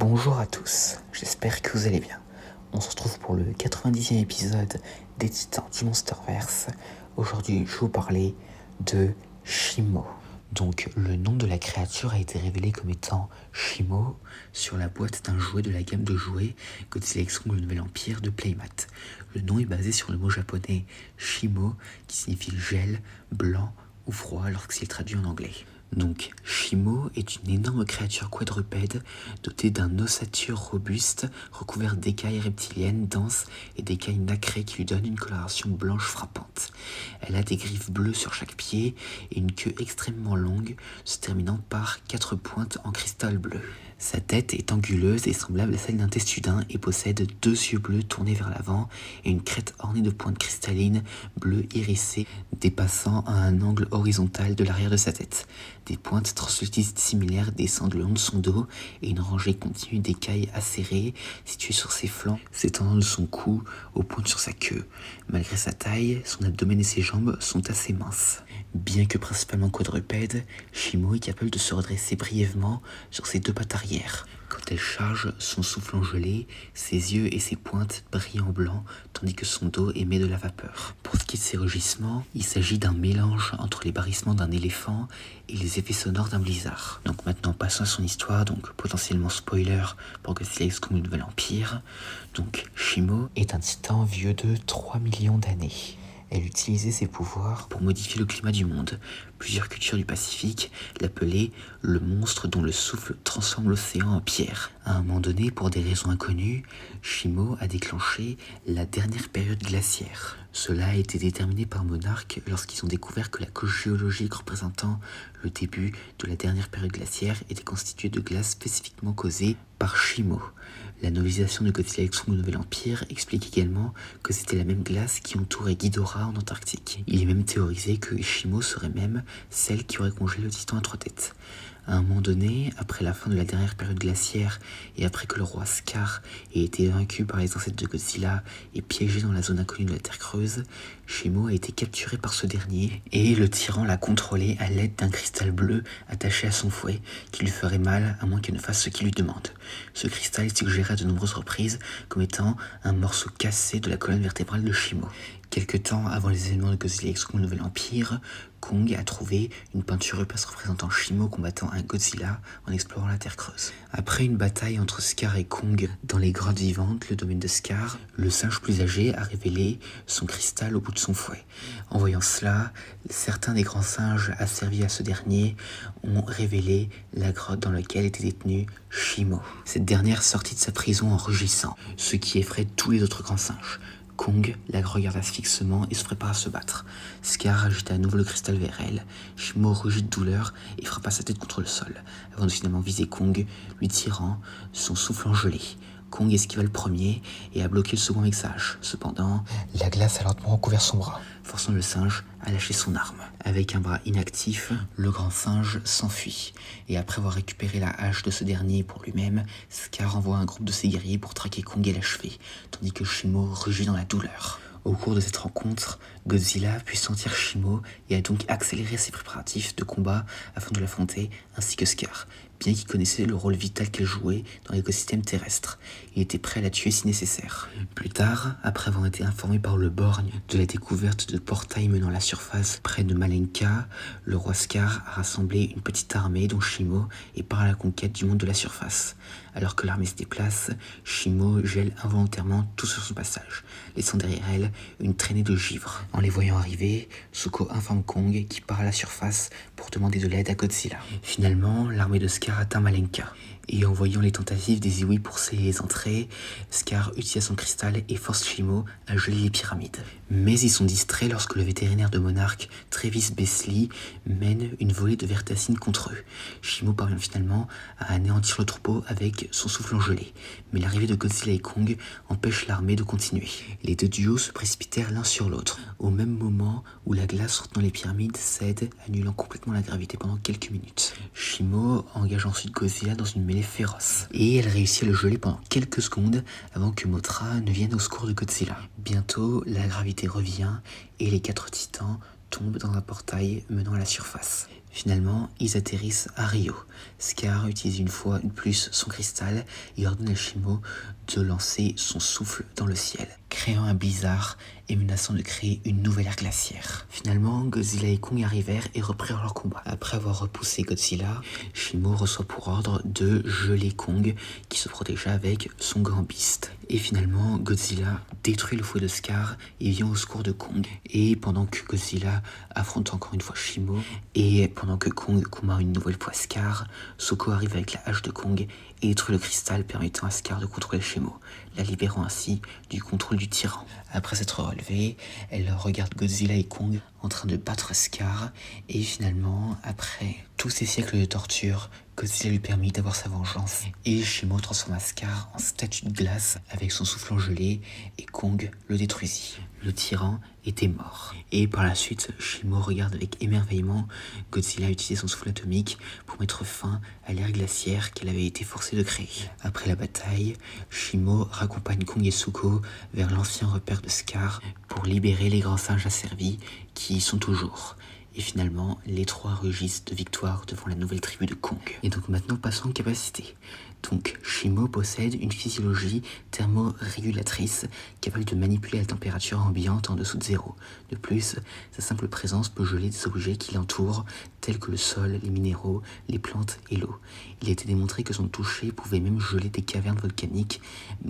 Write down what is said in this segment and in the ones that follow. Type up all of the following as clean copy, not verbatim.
Bonjour à tous, j'espère que vous allez bien. On se retrouve pour le 90e épisode des Titans du Monsterverse. Aujourd'hui, je vais vous parler de Shimo. Donc, le nom de la créature a été révélé comme étant Shimo sur la boîte d'un jouet de la gamme de jouets Godzilla x Kong le Nouvel Empire de Playmat. Le nom est basé sur le mot japonais Shimo qui signifie gel, blanc ou froid lorsqu'il est traduit en anglais. Donc, Shimo est une énorme créature quadrupède dotée d'un ossature robuste recouvert d'écailles reptiliennes denses et d'écailles nacrées qui lui donnent une coloration blanche frappante. Elle a des griffes bleues sur chaque pied et une queue extrêmement longue se terminant par 4 pointes en cristal bleu. Sa tête est anguleuse et semblable à celle d'un testudin et possède 2 yeux bleus tournés vers l'avant et une crête ornée de pointes cristallines bleues irisées dépassant à un angle horizontal de l'arrière de sa tête. Des pointes translucides similaires descendent le long de son dos et une rangée continue d'écailles acérées situées sur ses flancs s'étendant de son cou aux pointes sur sa queue. Malgré sa taille, son abdomen et ses jambes sont assez minces. Bien que principalement quadrupède, Shimo est capable de se redresser brièvement sur ses 2 pattes arrière. Quand elle charge, son souffle gelé, ses yeux et ses pointes brillent en blanc, tandis que son dos émet de la vapeur. Pour ce qui est de ses rugissements, il s'agit d'un mélange entre les barrissements d'un éléphant et les effets sonores d'un blizzard. Donc maintenant, passons à son histoire, donc potentiellement spoiler pour Godzilla x Kong le Nouvel Empire. Donc Shimo est un titan vieux de 3 millions d'années. Elle utilisait ses pouvoirs pour modifier le climat du monde. Plusieurs cultures du Pacifique l'appelaient le monstre dont le souffle transforme l'océan en pierre. À un moment donné, pour des raisons inconnues, Shimo a déclenché la dernière période glaciaire. Cela a été déterminé par Monarch lorsqu'ils ont découvert que la couche géologique représentant le début de la dernière période glaciaire était constituée de glace spécifiquement causée par Shimo. La novélisation de Godzilla x Kong le Nouvel Empire explique également que c'était la même glace qui entourait Ghidorah en Antarctique. Il est même théorisé que Shimo serait même celle qui aurait congelé le titan à 3 têtes. À un moment donné, après la fin de la dernière période glaciaire et après que le roi Scar ait été vaincu par les ancêtres de Godzilla et piégé dans la zone inconnue de la Terre Creuse, Shimo a été capturé par ce dernier et le tyran l'a contrôlé à l'aide d'un cristal bleu attaché à son fouet qui lui ferait mal à moins qu'elle ne fasse ce qu'il lui demande. Ce cristal est suggéré à de nombreuses reprises comme étant un morceau cassé de la colonne vertébrale de Shimo. Quelque temps avant les événements de Godzilla x Kong le Nouvel Empire, Kong a trouvé une peinture rupestre représentant Shimo combattant un Godzilla en explorant la Terre Creuse. Après une bataille entre Scar et Kong dans les grottes vivantes, le domaine de Scar, le singe plus âgé a révélé son cristal au bout de son fouet. En voyant cela, certains des grands singes asservis à ce dernier ont révélé la grotte dans laquelle était détenu Shimo. Cette dernière sortit de sa prison en rugissant, ce qui effraie tous les autres grands singes. Kong la regarda fixement et se prépara à se battre. Scar agita à nouveau le cristal vers elle. Shimo rugit de douleur et frappa sa tête contre le sol, avant de finalement viser Kong, lui tirant son souffle gelé. Kong esquiva le premier et a bloqué le second avec sa hache. Cependant, la glace a lentement recouvert son bras, forçant le singe à lâcher son arme. Avec un bras inactif, le grand singe s'enfuit. Et après avoir récupéré la hache de ce dernier pour lui-même, Scar envoie un groupe de ses guerriers pour traquer Kong et l'achever, tandis que Shimo rugit dans la douleur. Au cours de cette rencontre, Godzilla put sentir Shimo et a donc accéléré ses préparatifs de combat afin de l'affronter, ainsi que Scar. Bien qu'il connaissait le rôle vital qu'elle jouait dans l'écosystème terrestre, il était prêt à la tuer si nécessaire. Plus tard, après avoir été informé par le Borgne de la découverte de portails menant à la surface près de Malenka, le roi Scar a rassemblé une petite armée dont Shimo et part à la conquête du monde de la surface. Alors que l'armée se déplace, Shimo gèle involontairement tout sur son passage, laissant derrière elle une traînée de givre. En les voyant arriver, Zuko informe Kong qui part à la surface pour demander de l'aide à Godzilla. Finalement, l'armée de Scar atteint Malenka. Et en voyant les tentatives des Iwis pour ses entrées, Scar utilise son cristal et force Shimo à geler les pyramides. Mais ils sont distraits lorsque le vétérinaire de Monarch, Travis Beasley, mène une volée de vertacines contre eux. Shimo parvient finalement à anéantir le troupeau avec son souffle gelé. Mais l'arrivée de Godzilla et Kong empêche l'armée de continuer. Les 2 duos se précipitèrent l'un sur l'autre, au même moment où la glace retenant les pyramides cède, annulant complètement la gravité pendant quelques minutes. Shimo engage ensuite Godzilla dans une mêlée féroce, et elle réussit à le geler pendant quelques secondes avant que Mothra ne vienne au secours de Godzilla. Bientôt, la gravité revient et les 4 titans tombent dans un portail menant à la surface. Finalement, ils atterrissent à Rio. Scar utilise une fois de plus son cristal et ordonne à Shimo de lancer son souffle dans le ciel, créant un blizzard et menaçant de créer une nouvelle ère glaciaire. Finalement, Godzilla et Kong arrivèrent et reprirent leur combat. Après avoir repoussé Godzilla, Shimo reçoit pour ordre de geler Kong, qui se protégea avec son grand beast. Et finalement, Godzilla détruit le fouet de Scar et vient au secours de Kong. Et pendant que Godzilla affronte encore une fois Shimo, et pendant que Kong combat une nouvelle fois Scar, Soko arrive avec la hache de Kong et détruit le cristal permettant à Scar de contrôler Shimo, la libérant ainsi du contrôle du tyran. Après s'être relevée, elle regarde Godzilla et Kong en train de battre Scar, et finalement, après tous ces siècles de torture, Godzilla lui permit d'avoir sa vengeance, et Shimo transforma Scar en statue de glace avec son souffle gelé, et Kong le détruisit. Le tyran était mort. Et par la suite, Shimo regarde avec émerveillement Godzilla utiliser son souffle atomique pour mettre fin à l'ère glaciaire qu'elle avait été forcée de créer. Après la bataille, Shimo raccompagne Kong et Zuko vers l'ancien repère de Scar pour libérer les grands singes asservis qui y sont toujours. Et finalement, les trois rugissent de victoire devant la nouvelle tribu de Kong. Et donc maintenant, passons aux capacités. Donc, Shimo possède une physiologie thermorégulatrice capable de manipuler la température ambiante en dessous de zéro. De plus, sa simple présence peut geler des objets qui l'entourent, tels que le sol, les minéraux, les plantes et l'eau. Il a été démontré que son toucher pouvait même geler des cavernes volcaniques,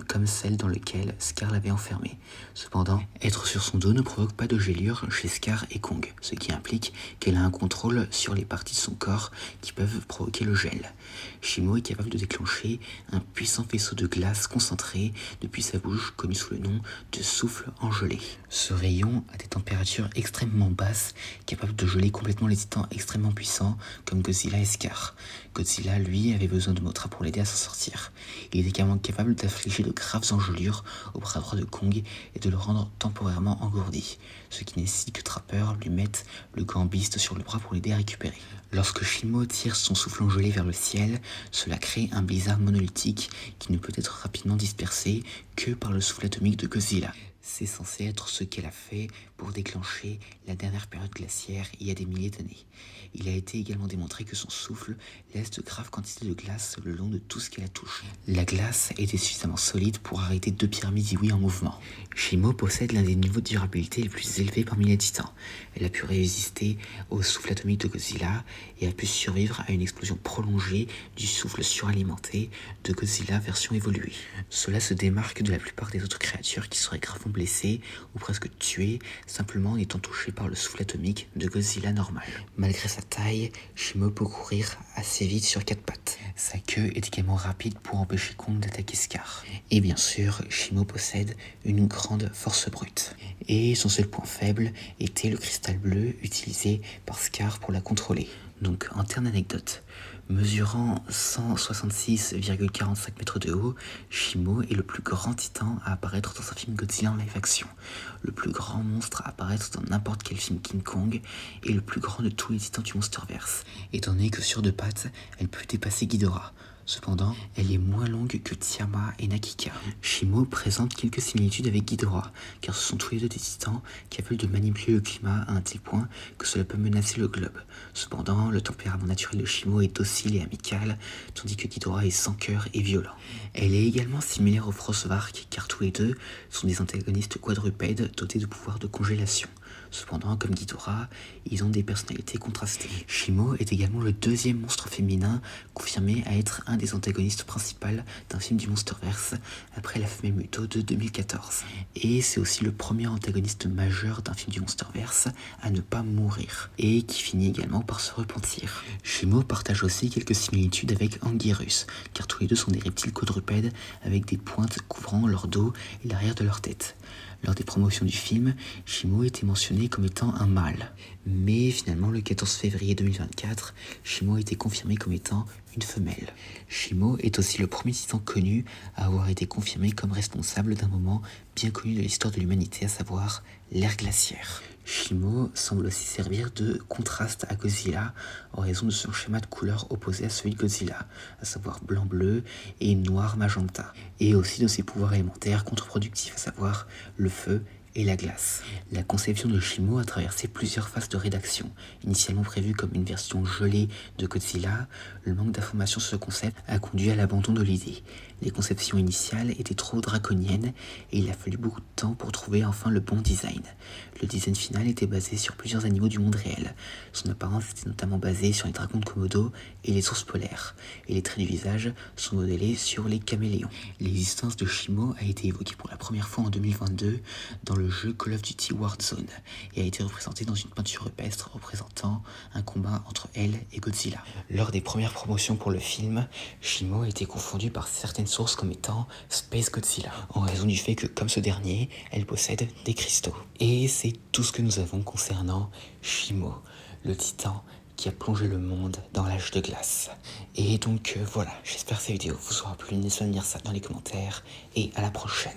comme celle dans laquelle Scar l'avait enfermé. Cependant, être sur son dos ne provoque pas de gélure chez Scar et Kong, ce qui implique qu'elle a un contrôle sur les parties de son corps qui peuvent provoquer le gel. Shimo est capable de déclencher un puissant faisceau de glace concentré depuis sa bouche, connu sous le nom de souffle engelé. Ce rayon a des températures extrêmement basses, capables de geler complètement les titans extrêmement puissants comme Godzilla et Scar. Godzilla, lui, avait besoin de Mothra pour l'aider à s'en sortir. Il était également capable d'infliger de graves engelures au bras droit de Kong et de le rendre temporairement engourdi, ce qui nécessite que Trapper lui mette le grand beast sur le bras pour l'aider à récupérer. Lorsque Shimo tire son souffle engelé vers le ciel, cela crée un blizzard monolithique qui ne peut être rapidement dispersé que par le souffle atomique de Godzilla. C'est censé être ce qu'elle a fait pour déclencher la dernière période glaciaire il y a des milliers d'années. Il a été également démontré que son souffle laisse de graves quantités de glace le long de tout ce qu'elle a touché. La glace était suffisamment solide pour arrêter deux pyramides Iwi en mouvement. Shimo possède l'un des niveaux de durabilité les plus élevés parmi les titans. Elle a pu résister au souffle atomique de Godzilla et a pu survivre à une explosion prolongée du souffle suralimenté de Godzilla version évoluée. Cela se démarque de la plupart des autres créatures qui seraient gravement blessées ou presque tuées simplement en étant touchées par le souffle atomique de Godzilla normal. Malgré sa taille, Shimo peut courir assez vite sur quatre pattes. Sa queue est également rapide pour empêcher Kong d'attaquer Scar. Et bien sûr, Shimo possède une grande force brute. Et son seul point faible était le cristal bleu utilisé par Scar pour la contrôler. Donc, en termes d'anecdote, mesurant 166,45 mètres de haut, Shimo est le plus grand titan à apparaître dans un film Godzilla en live action, le plus grand monstre à apparaître dans n'importe quel film King Kong et le plus grand de tous les titans du Monsterverse, étant donné que sur deux pattes, elle peut dépasser Ghidorah. Cependant, elle est moins longue que Tiama et Nakika. Shimo présente quelques similitudes avec Ghidorah, car ce sont tous les deux des titans capables de manipuler le climat à un tel point que cela peut menacer le globe. Cependant, le tempérament naturel de Shimo est docile et amical, tandis que Ghidorah est sans cœur et violent. Elle est également similaire aux Frostvark, car tous les deux sont des antagonistes quadrupèdes dotés de pouvoirs de congélation. Cependant, comme Ghidorah, ils ont des personnalités contrastées. Shimo est également le deuxième monstre féminin confirmé à être un des antagonistes principaux d'un film du Monsterverse après la femelle Muto de 2014. Et c'est aussi le premier antagoniste majeur d'un film du Monsterverse à ne pas mourir, et qui finit également par se repentir. Shimo partage aussi quelques similitudes avec Anguirus, car tous les deux sont des reptiles quadrupèdes avec des pointes couvrant leur dos et l'arrière de leur tête. Lors des promotions du film, Shimo était mentionné comme étant un mâle. Mais finalement, le 14 février 2024, Shimo a été confirmé comme étant une femelle. Shimo est aussi le premier titan connu à avoir été confirmé comme responsable d'un moment bien connu de l'histoire de l'humanité, à savoir l'ère glaciaire. Shimo semble aussi servir de contraste à Godzilla en raison de son schéma de couleurs opposé à celui de Godzilla, à savoir blanc-bleu et noir-magenta, et aussi de ses pouvoirs élémentaires contre-productifs, à savoir le feu et la glace. La conception de Shimo a traversé plusieurs phases de rédaction. Initialement prévue comme une version gelée de Godzilla, le manque d'informations sur ce concept a conduit à l'abandon de l'idée. Les conceptions initiales étaient trop draconiennes et il a fallu beaucoup de temps pour trouver enfin le bon design. Le design final était basé sur plusieurs animaux du monde réel. Son apparence était notamment basée sur les dragons de Komodo et les ours polaires, et les traits du visage sont modélés sur les caméléons. L'existence de Shimo a été évoquée pour la première fois en 2022 dans le jeu Call of Duty Warzone et a été représentée dans une peinture rupestre représentant un combat entre elle et Godzilla. Lors des premières promotions pour le film, Shimo a été confondue par certaines sources comme étant Space Godzilla, en raison du fait que, comme ce dernier, elle possède des cristaux. Et c'est tout ce que nous avons concernant Shimo, le titan qui a plongé le monde dans l'âge de glace. Et donc voilà, j'espère que cette vidéo vous aura plu, n'hésitez pas à me dire ça dans les commentaires, et à la prochaine.